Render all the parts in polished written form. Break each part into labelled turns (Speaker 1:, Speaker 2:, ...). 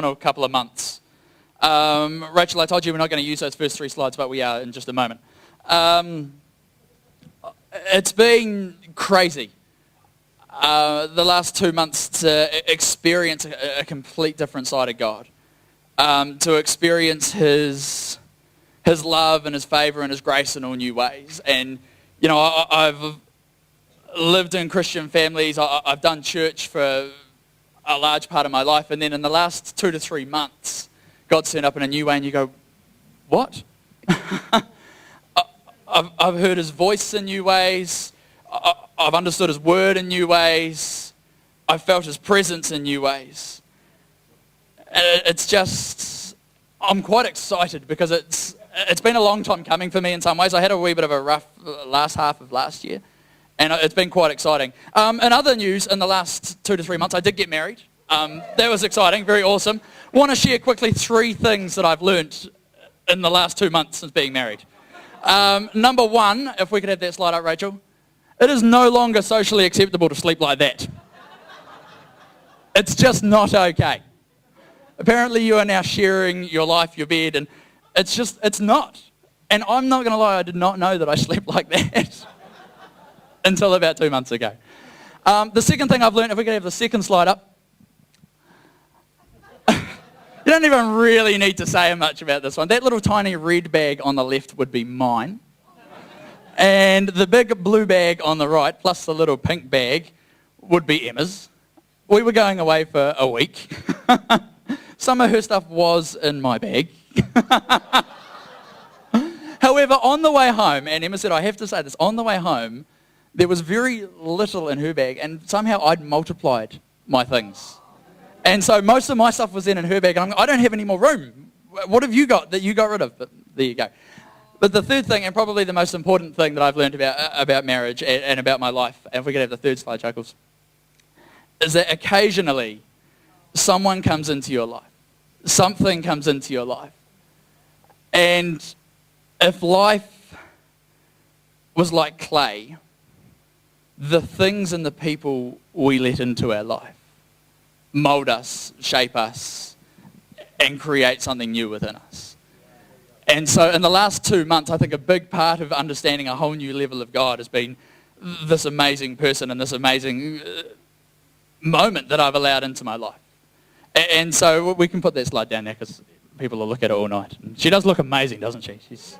Speaker 1: a couple of months. Rachel, I told you we're not going to use those first 3 slides, but we are in just a moment. It's been crazy the last 2 months to experience a complete different side of God, to experience His love and His favor and His grace in all new ways. And, you know, I've lived in Christian families. I've done church for a large part of my life. And then in the last 2 to 3 months, God's turned up in a new way and you go, what? I've heard His voice in new ways. I've understood His word in new ways. I've felt His presence in new ways. It's just, I'm quite excited because it's been a long time coming for me in some ways. I had a wee bit of a rough last half of last year, and it's been quite exciting. In other news, in the last 2 to 3 months, I did get married. That was exciting, very awesome. Want to share quickly 3 things that I've learnt in the last 2 months since being married. Number 1, if we could have that slide up, Rachel. It is no longer socially acceptable to sleep like that. It's just not okay. Apparently you are now sharing your life, your bed, and it's not. And I'm not going to lie, I did not know that I slept like that until about 2 months ago. The second thing I've learned, if we could have the second slide up. You don't even really need to say much about this one. That little tiny red bag on the left would be mine. And the big blue bag on the right, plus the little pink bag, would be Emma's. We were going away for a week. Some of her stuff was in my bag. However, on the way home, and Emma said, I have to say this, on the way home, there was very little in her bag, and somehow I'd multiplied my things. And so most of my stuff was in her bag, and I don't have any more room. What have you got that you got rid of? But there you go. But the third thing, and probably the most important thing that I've learned about marriage and about my life, and if we could have the third slide, Chuckles, is that occasionally someone comes into your life. Something comes into your life. And if life was like clay, the things and the people we let into our life mold us, shape us, and create something new within us. And so in the last 2 months, I think a big part of understanding a whole new level of God has been this amazing person and this amazing moment that I've allowed into my life. And so we can put that slide down there because people will look at it all night. And she does look amazing, doesn't she? She's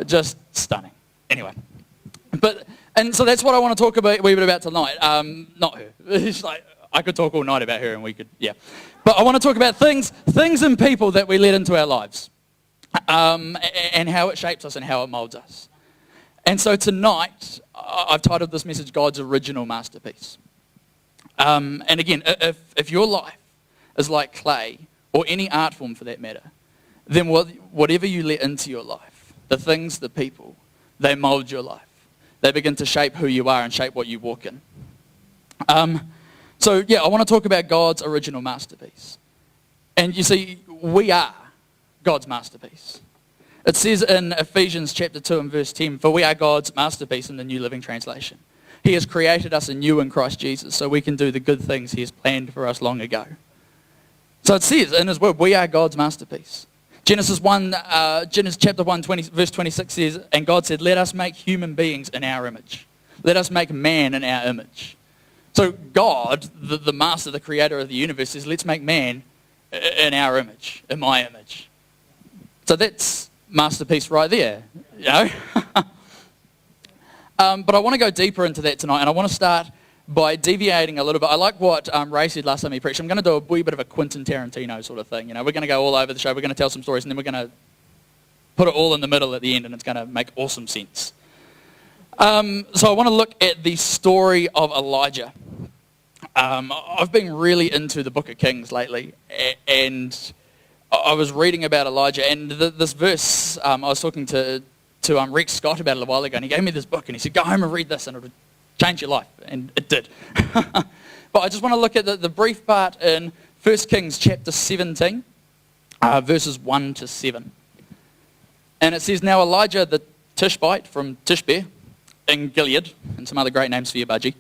Speaker 1: just stunning. Anyway. And so that's what I want to talk a wee bit about tonight. Not her. It's like, I could talk all night about her and we could, yeah. But I want to talk about things and people that we let into our lives. And how it shapes us and how it molds us. And so tonight, I've titled this message, God's Original Masterpiece. And again, if your life is like clay, or any art form for that matter, then whatever you let into your life, the things, the people, they mold your life. They begin to shape who you are and shape what you walk in. So yeah, I want to talk about God's original masterpiece. And you see, we are God's masterpiece. It says in Ephesians chapter 2 and verse 10, for we are God's masterpiece in the New Living Translation. He has created us anew in Christ Jesus so we can do the good things He has planned for us long ago. So it says in His word, we are God's masterpiece. Genesis chapter 1, verse 26 says, and God said, let us make human beings in our image. Let us make man in our image. So God, the master, the creator of the universe, says, let's make man in our image, in my image. So that's masterpiece right there, you know. But I want to go deeper into that tonight, and I want to start by deviating a little bit. I like what Ray said last time he preached. I'm going to do a wee bit of a Quentin Tarantino sort of thing. You know, we're going to go all over the show. We're going to tell some stories, and then we're going to put it all in the middle at the end, and it's going to make awesome sense. So I want to look at the story of Elijah. I've been really into the Book of Kings lately, and I was reading about Elijah, and this verse, I was talking to Rex Scott about it a while ago, and he gave me this book, and he said, go home and read this, and it'll change your life, and it did. But I just want to look at the brief part in 1 Kings chapter 17, verses 1 to 7. And it says, now Elijah the Tishbite from Tishbe in Gilead, and some other great names for you, Budgie,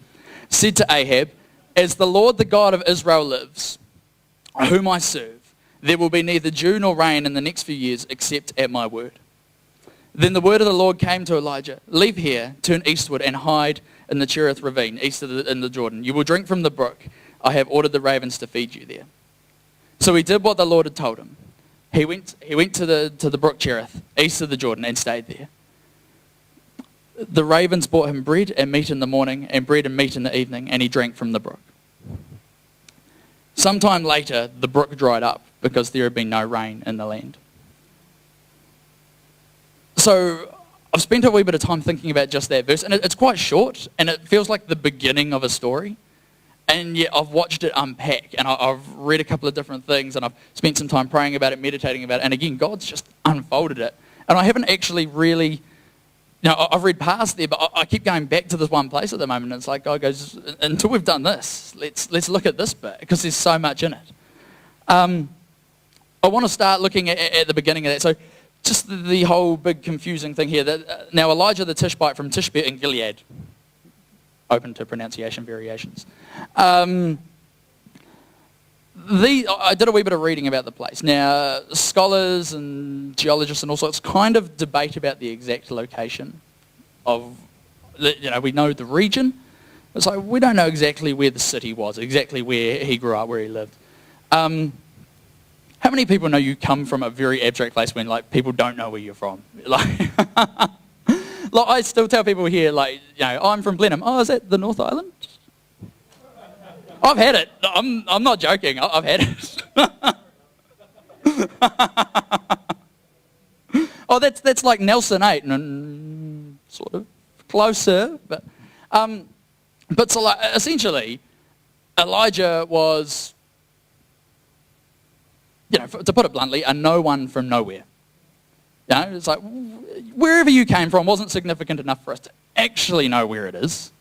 Speaker 1: said to Ahab, as the Lord the God of Israel lives, whom I serve, There will be neither dew nor rain in the next few years except at my word. Then the word of the Lord came to Elijah. Leave here, turn eastward, and hide in the Cherith ravine, east of in the Jordan. You will drink from the brook. I have ordered the ravens to feed you there. So he did what the Lord had told him. He went to the brook Cherith, east of the Jordan, and stayed there. The ravens brought him bread and meat in the morning, and bread and meat in the evening, and he drank from the brook. Sometime later, the brook dried up because there had been no rain in the land. So I've spent a wee bit of time thinking about just that verse, and it's quite short, and it feels like the beginning of a story. And yet I've watched it unpack, and I've read a couple of different things, and I've spent some time praying about it, meditating about it, and again, God's just unfolded it. And I haven't actually really, I've read past there, but I keep going back to this one place at the moment, and it's like God goes, until we've done this, let's look at this bit, because there's so much in it. I want to start looking at the beginning of that. So just the whole big confusing thing here. Now Elijah the Tishbite from Tishbe in Gilead, open to pronunciation variations. I did a wee bit of reading about the place. Now, scholars and geologists and all sorts kind of debate about the exact location of, we know the region. It's like we don't know exactly where the city was, exactly where he grew up, where he lived. How many people know you come from a very abstract place when people don't know where you're from? I still tell people here, I'm from Blenheim. Oh, is that the North Island? I've had it. I'm not joking. I've had it. Oh, that's like Nelson 8, and sort of closer, but so essentially, Elijah was, to put it bluntly, a no one from nowhere. It's like wherever you came from wasn't significant enough for us to actually know where it is,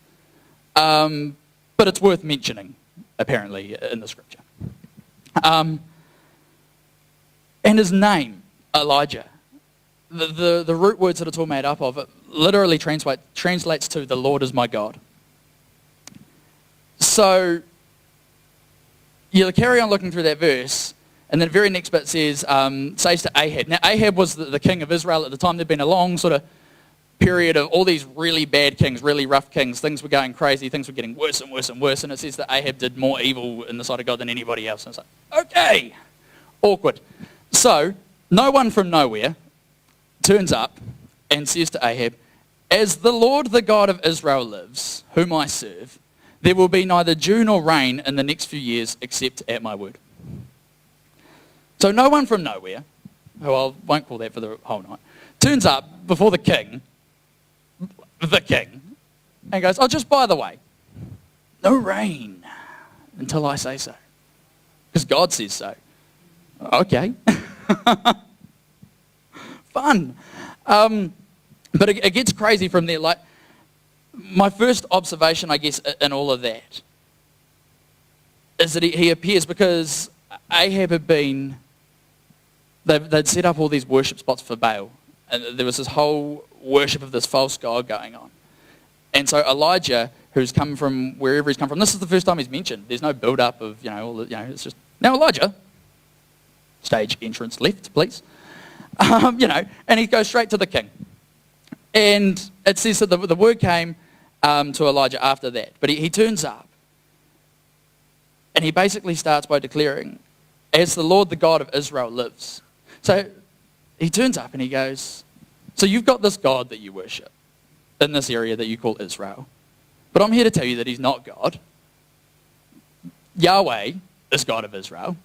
Speaker 1: but it's worth mentioning, apparently, in the scripture. And his name, Elijah, the root words that it's all made up of, it literally translates to the Lord is my God. So you carry on looking through that verse, and then the very next bit says to Ahab. Now, Ahab was the king of Israel at the time. There'd been a long sort of period of all these really bad kings, really rough kings. Things were going crazy. Things were getting worse and worse and worse. And it says that Ahab did more evil in the sight of God than anybody else. And it's like, okay, awkward. So, no one from nowhere turns up and says to Ahab, as the Lord, the God of Israel lives, whom I serve, there will be neither dew nor rain in the next few years except at my word. So no one from nowhere, who I won't call that for the whole night, turns up before the king, and goes, oh, just by the way, no rain until I say so. Because God says so. Okay. Fun. But it gets crazy from there. My first observation, I guess, in all of that is that he appears because Ahab had been, they'd set up all these worship spots for Baal. And there was this whole worship of this false god going on. And so Elijah, who's come from wherever he's come from, this is the first time he's mentioned. There's no build-up of, it's just, now Elijah, stage entrance left, please. And he goes straight to the king. And it says that the word came to Elijah after that. But he turns up. And he basically starts by declaring, as the Lord, the God of Israel lives. So he turns up and he goes, so you've got this God that you worship in this area that you call Israel. But I'm here to tell you that he's not God. Yahweh is God of Israel.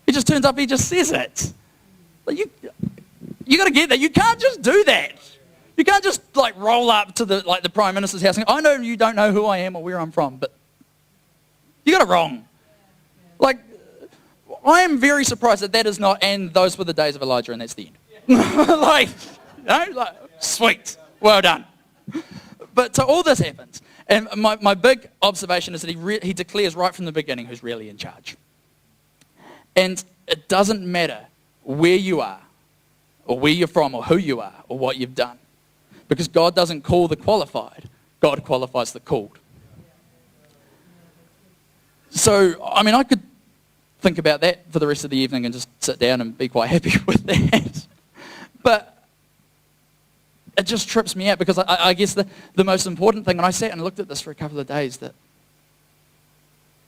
Speaker 1: He just turns up, he just says it. You got to get that. You can't just do that. You can't just roll up to the Prime Minister's house and go, I know you don't know who I am or where I'm from, but you got it wrong. I am very surprised that is not, and those were the days of Elijah, and that's the end. Sweet, well done. But so all this happens, and my big observation is that he declares right from the beginning who's really in charge. And it doesn't matter where you are, or where you're from, or who you are, or what you've done. Because God doesn't call the qualified, God qualifies the called. So, I think about that for the rest of the evening and just sit down and be quite happy with that. But it just trips me out, because I guess the most important thing, and I sat and looked at this for a couple of days, that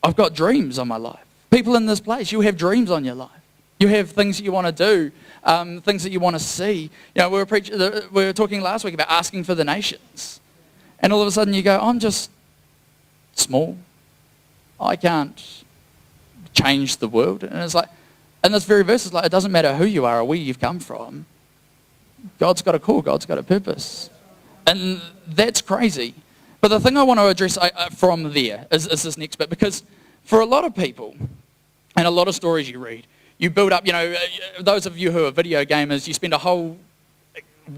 Speaker 1: I've got dreams on my life. People in this place, you have dreams on your life. You have things that you want to do, things that you want to see. You know, we were talking last week about asking for the nations. And all of a sudden you go, I'm just small. I can't change the world. And it's like, and this very verse is like, it doesn't matter who you are or where you've come from. God's got a call, God's got a purpose. And that's crazy. But the thing I want to address from there is this next bit, because for a lot of people, and a lot of stories you read, you build up, you know, those of you who are video gamers, you spend a whole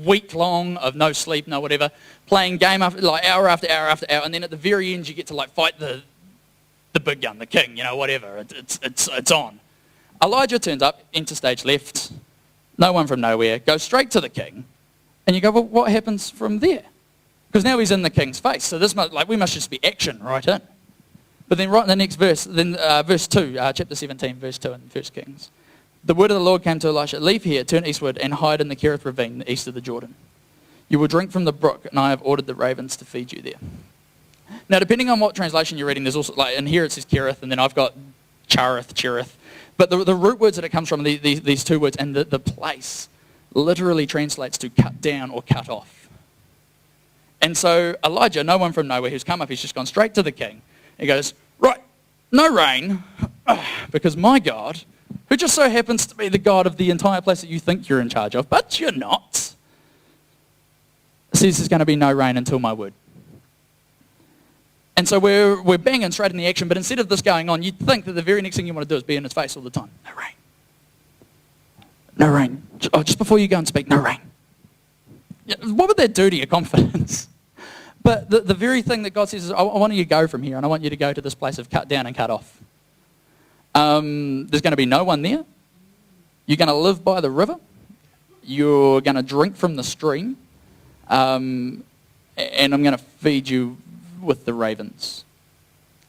Speaker 1: week long of no sleep, no whatever, playing game after, like hour after hour after hour, and then at the very end you get to like fight the big gun, the king, you know, whatever, it's on. Elijah turns up, enter stage left, no one from nowhere, goes straight to the king, and you go, well, what happens from there? Because now he's in the king's face, so this must, like, we must just be action right in. But then right in the next verse, then verse 2, chapter 17, verse 2 in 1 Kings. The word of the Lord came to Elisha, leave here, turn eastward, and hide in the Kerith ravine, east of the Jordan. You will drink from the brook, and I have ordered the ravens to feed you there. Now, depending on what translation you're reading, there's also, like, in here it says Kerith, and then I've got Cherith. But the root words that it comes from, these two words, and the place, literally translates to cut down or cut off. And so Elijah, no one from nowhere, who's come up, he's just gone straight to the king. He goes, right, no rain, because my God, who just so happens to be the God of the entire place that you think you're in charge of, but you're not, says there's going to be no rain until my word. And so we're banging straight in the action, but instead of this going on, you'd think that the very next thing you want to do is be in his face all the time. No rain. No rain. Oh, just before you go and speak, no rain. What would that do to your confidence? But the very thing that God says is, I want you to go from here, and I want you to go to this place of cut down and cut off. There's going to be no one there. You're going to live by the river. You're going to drink from the stream. And I'm going to feed you with the ravens.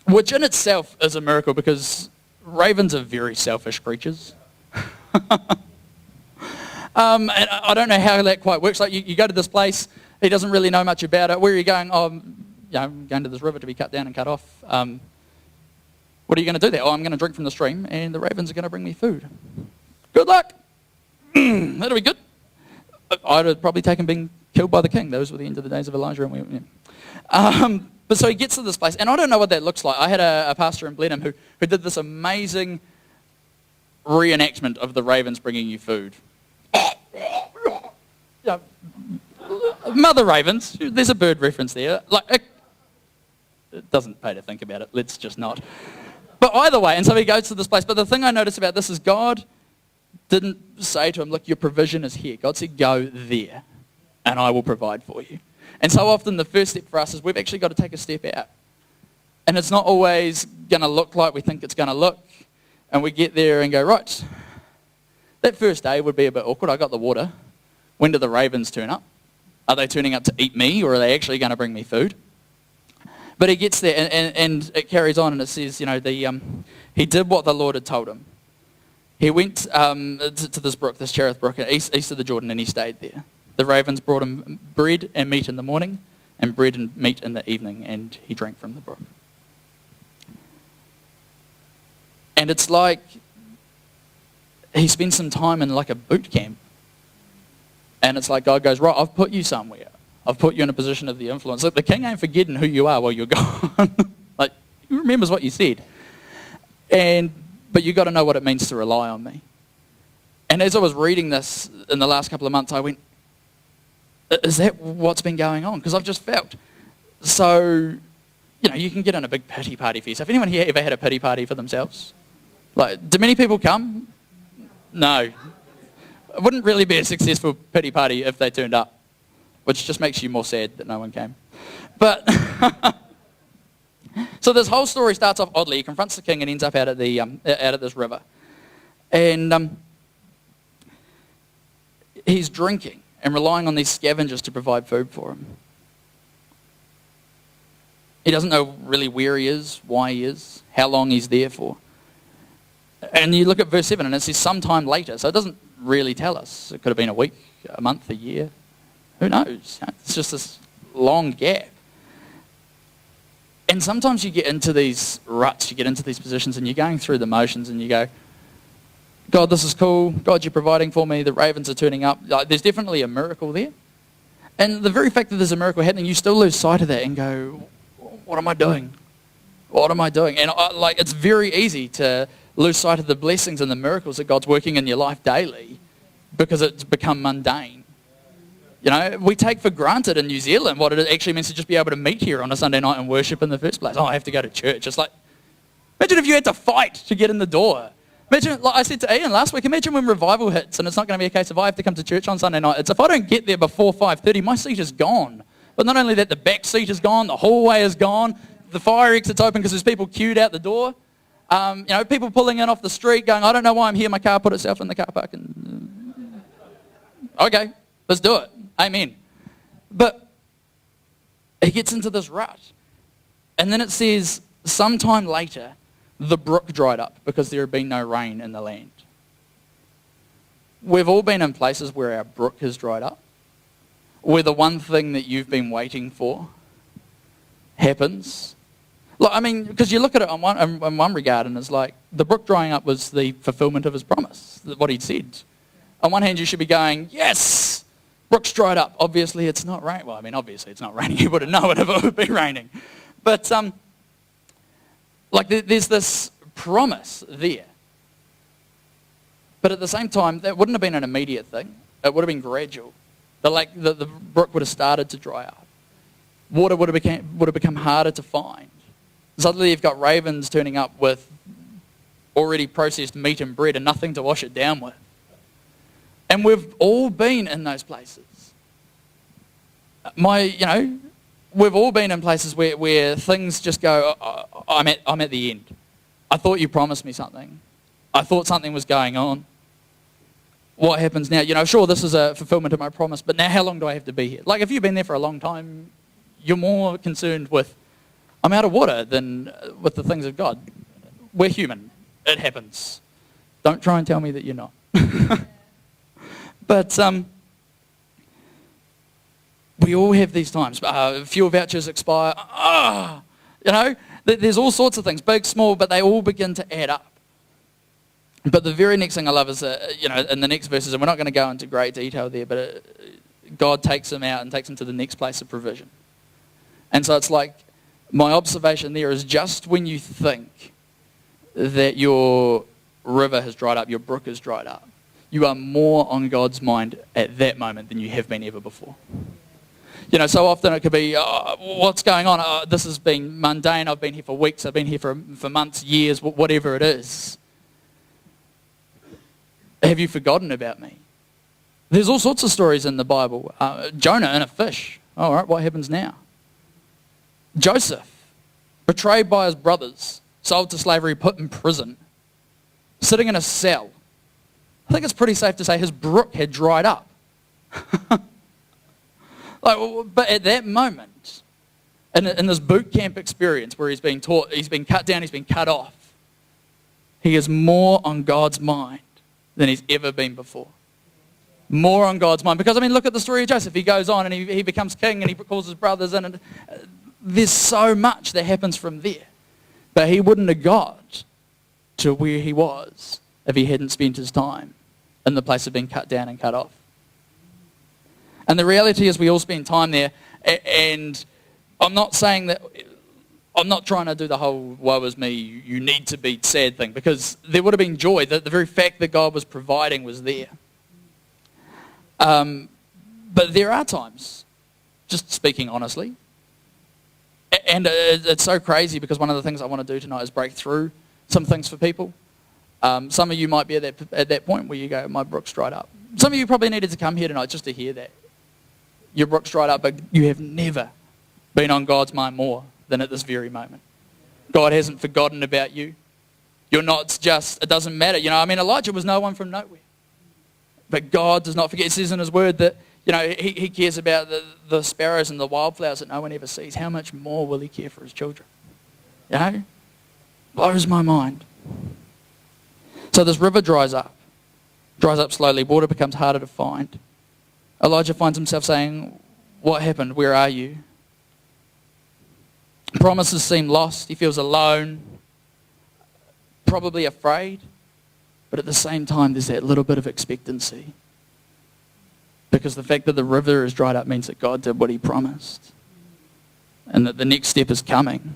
Speaker 1: Which in itself is a miracle, because ravens are very selfish creatures. And I don't know how that quite works. Like you go to this place, he doesn't really know much about it. Where are you going? Oh, I'm going to this river to be cut down and cut off. What are you going to do there? Oh, I'm going to drink from the stream, and the ravens are going to bring me food. Good luck. That'll be good. I'd have probably taken being killed by the king. Those were the end of the days of Elijah. But so he gets to this place, and I don't know what that looks like. I had a pastor in Blenheim who did this amazing reenactment of the ravens bringing you food. Mother ravens, there's a bird reference there. It doesn't pay to think about it, let's just not. But either way, and so he goes to this place. But the thing I noticed about this is God didn't say to him, look, your provision is here. God said, go there, and I will provide for you. And so often the first step for us is we've actually got to take a step out. And it's not always going to look like we think it's going to look. And we get there and go, right, that first day would be a bit awkward. I got the water. When do the ravens turn up? Are they turning up to eat me, or are they actually going to bring me food? But he gets there, and it carries on, and it says, you know, he did what the Lord had told him. He went to this brook, this Cherith brook, east of the Jordan, and he stayed there. The ravens brought him bread and meat in the morning, and bread and meat in the evening, and he drank from the brook. And it's like he spends some time in like a boot camp. And it's like God goes, right, I've put you somewhere. I've put you in a position of the influence. Look, the king ain't forgetting who you are while you're gone. Like, he remembers what you said. But you got to know what it means to rely on me. And as I was reading this in the last couple of months, I went, is that what's been going on? Because I've just felt. So, you know, you can get in a big pity party for yourself. Anyone here ever had a pity party for themselves? Like, do many people come? No. It wouldn't really be a successful pity party if they turned up, which just makes you more sad that no one came. But so this whole story starts off oddly. He confronts the king and ends up out at this river, and he's drinking and relying on these scavengers to provide food for him. He doesn't know really where he is, why he is, how long he's there for. And you look at verse 7 and it says sometime later. So it doesn't really tell us. It could have been a week, a month, a year. Who knows? It's just this long gap. And sometimes you get into these ruts, you get into these positions and you're going through the motions and you go, God, this is cool. God, you're providing for me. The ravens are turning up. Like, there's definitely a miracle there. And the very fact that there's a miracle happening, you still lose sight of that and go, what am I doing? What am I doing? And it's very easy to lose sight of the blessings and the miracles that God's working in your life daily because it's become mundane. You know, we take for granted in New Zealand what it actually means to just be able to meet here on a Sunday night and worship in the first place. Oh, I have to go to church. It's like, imagine if you had to fight to get in the door. Imagine, like I said to Ian last week, imagine when revival hits and it's not going to be a case of I have to come to church on Sunday night. It's if I don't get there before 5:30, my seat is gone. But not only that, the back seat is gone, the hallway is gone, the fire exit's open because there's people queued out the door. People pulling in off the street going, I don't know why I'm here, my car put itself in the car park. And okay, let's do it. Amen. But he gets into this rut. And then it says, sometime later, the brook dried up because there had been no rain in the land. We've all been in places where our brook has dried up, where the one thing that you've been waiting for happens. Because you look at it in one regard and it's like the brook drying up was the fulfillment of his promise, what he'd said. On one hand, you should be going, yes, brook's dried up. Obviously, it's not raining. Well, obviously it's not raining. You wouldn't know it if it would be raining. But there's this promise there. But at the same time, that wouldn't have been an immediate thing. It would have been gradual. The brook would have started to dry up. Water would have become harder to find. Suddenly you've got ravens turning up with already processed meat and bread and nothing to wash it down with. And we've all been in those places. We've all been in places where things just go, I'm at the end. I thought you promised me something. I thought something was going on. What happens now? Sure, this is a fulfillment of my promise, but now how long do I have to be here? Like, if you've been there for a long time, you're more concerned with, I'm out of water than with the things of God. We're human. It happens. Don't try and tell me that you're not. But we all have these times. Fuel vouchers expire. There's all sorts of things, big, small, but they all begin to add up. But the very next thing I love is, in the next verses, and we're not going to go into great detail there, but God takes him out and takes him to the next place of provision. And so it's like, my observation there is just when you think that your river has dried up, your brook has dried up, you are more on God's mind at that moment than you have been ever before. So often it could be, what's going on? This has been mundane. I've been here for weeks. I've been here for months, years, whatever it is. Have you forgotten about me? There's all sorts of stories in the Bible. Jonah in a fish. All right, what happens now? Joseph, betrayed by his brothers, sold to slavery, put in prison, sitting in a cell. I think it's pretty safe to say his brook had dried up. But at that moment, in this boot camp experience where he's being taught, he's been cut down, he's been cut off, he is more on God's mind than he's ever been before. More on God's mind. Because, look at the story of Joseph. He goes on and he becomes king and he calls his brothers in. And there's so much that happens from there. But he wouldn't have got to where he was if he hadn't spent his time in the place of being cut down and cut off. And the reality is we all spend time there. And I'm not saying that, I'm not trying to do the whole woe is me, you need to be sad thing, because there would have been joy. The very fact that God was providing was there. But there are times, just speaking honestly, and it's so crazy because one of the things I want to do tonight is break through some things for people. Some of you might be at that point where you go, my brook's dried up. Some of you probably needed to come here tonight just to hear that. Your brook's dried up, but you have never been on God's mind more than at this very moment. God hasn't forgotten about you. You're not just, it doesn't matter. Elijah was no one from nowhere. But God does not forget. It says in his word that, he cares about the sparrows and the wildflowers that no one ever sees. How much more will he care for his children? Blows my mind. So this river dries up slowly. Water becomes harder to find. Elijah finds himself saying, what happened? Where are you? Promises seem lost. He feels alone, probably afraid. But at the same time, there's that little bit of expectancy. Because the fact that the river is dried up means that God did what he promised. And that the next step is coming.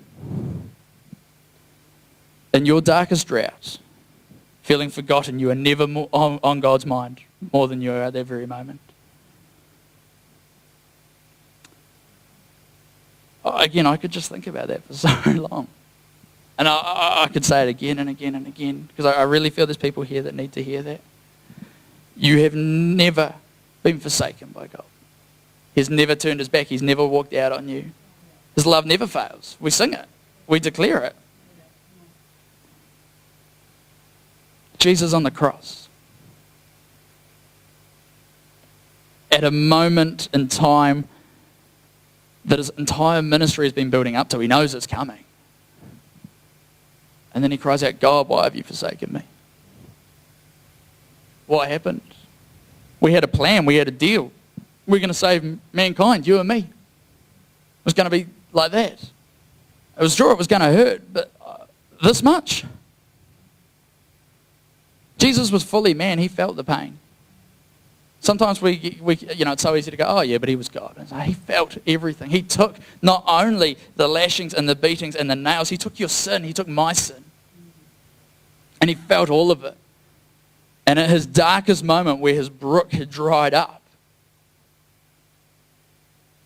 Speaker 1: In your darkest drought, feeling forgotten, you are never more on God's mind more than you are at that very moment. Again, I could just think about that for so long. And I could say it again and again and again, because I really feel there's people here that need to hear that. You have never been forsaken by God. He's never turned his back. He's never walked out on you. His love never fails. We sing it. We declare it. Jesus on the cross. At a moment in time that his entire ministry has been building up to. He knows it's coming. And then he cries out, God, why have you forsaken me? What happened? We had a plan. We had a deal. We were going to save mankind, you and me. It was going to be like that. It was sure it was going to hurt, but this much? Jesus was fully man. He felt the pain. Sometimes we it's so easy to go, oh yeah, but he was God. And so he felt everything. He took not only the lashings and the beatings and the nails, he took your sin, he took my sin. And he felt all of it. And at his darkest moment where his brook had dried up,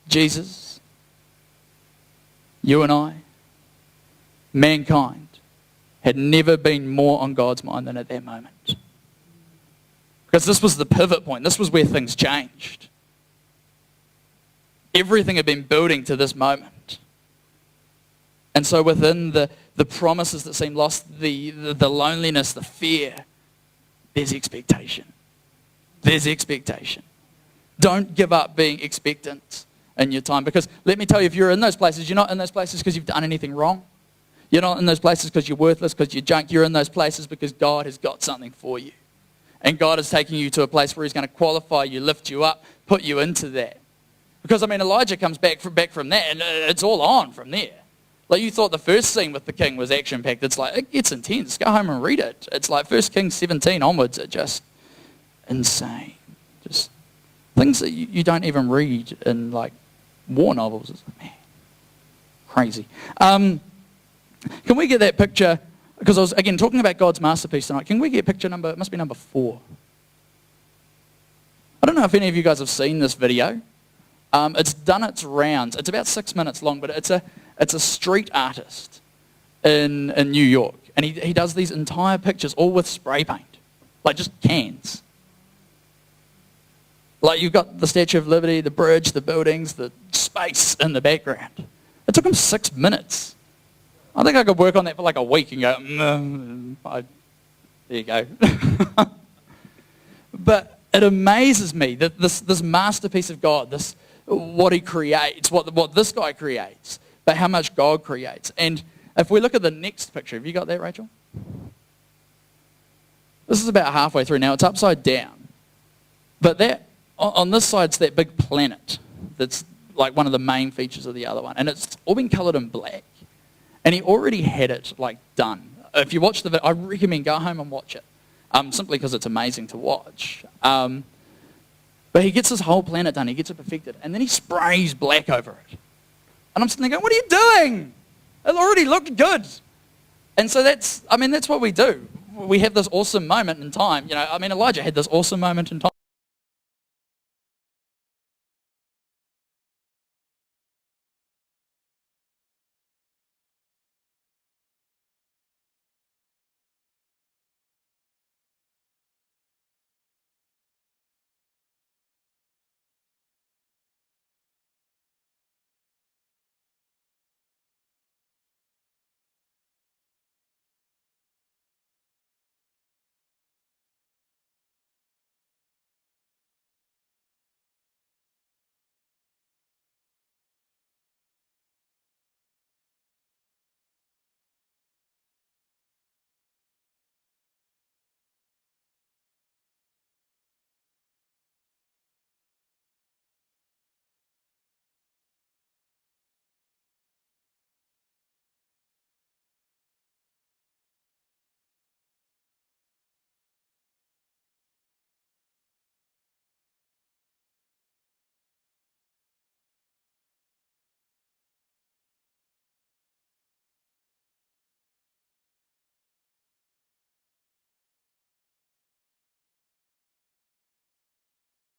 Speaker 1: Jesus, you and I, mankind, had never been more on God's mind than at that moment. Because this was the pivot point. This was where things changed. Everything had been building to this moment. And so within the promises that seem lost, the loneliness, the fear, there's expectation. There's expectation. Don't give up being expectant in your time. Because let me tell you, if you're in those places, you're not in those places because you've done anything wrong. You're not in those places because you're worthless, because you're junk. You're in those places because God has got something for you. And God is taking you to a place where he's going to qualify you, lift you up, put you into that. Because, Elijah comes back from that, and it's all on from there. Like, you thought the first scene with the king was action-packed. It's like, it gets intense. Go home and read it. It's like 1 Kings 17 onwards are just insane. Just things that you don't even read in, like, war novels. It's like, man, crazy. Can we get that picture? Because I was, again, talking about God's masterpiece tonight. Can we get picture number, it must be number 4. I don't know if any of you guys have seen this video. It's done its rounds. It's about 6 minutes long, but it's a street artist in New York. And he does these entire pictures all with spray paint. Like just cans. Like you've got the Statue of Liberty, the bridge, the buildings, the space in the background. It took him 6 minutes. I think I could work on that for like a week and go, there you go. But it amazes me that this masterpiece of God, what he creates, what this guy creates, but how much God creates. And if we look at the next picture, have you got that, Rachel? This is about halfway through now. It's upside down. But that on this side's that big planet that's like one of the main features of the other one. And it's all been coloured in black. And he already had it like done. If you watch the video, I recommend go home and watch it. Simply because it's amazing to watch. But he gets this whole planet done. He gets it perfected. And then he sprays black over it. And I'm sitting there going, what are you doing? It already looked good. And so that's what we do. We have this awesome moment in time. Elijah had this awesome moment in time.